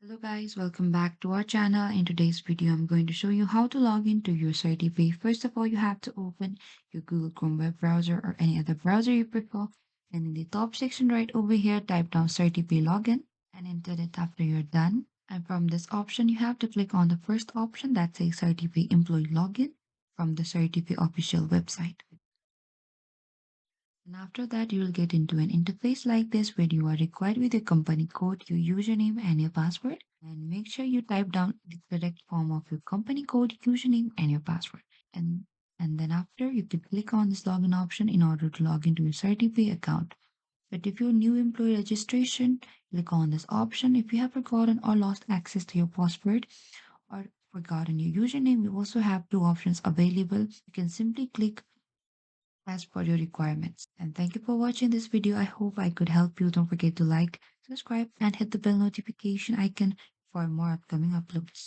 Hello guys, welcome back to our channel. In today's video, I'm going to show you how to log into your CertiPay. First of all, you have to open your Google Chrome web browser or any other browser you prefer. And in the top section right over here, type down CertiPay login and enter it after you're done. And from this option, you have to click on the first option that says CertiPay employee login from the CertiPay official website. And after that, you will get into an interface like this where you are required with your company code, your username, and your password. And make sure you type down the correct form of your company code, username, and your password. And and then after, you can click on this login option in order to log into your CertiPay account. But if you're new employee registration, click on this option. If you have forgotten or lost access to your password or forgotten your username, you also have two options available. You can simply click as per your requirements. And thank you for watching this video. I hope I could help you. Don't forget to like, subscribe, and hit the bell notification icon for more upcoming uploads.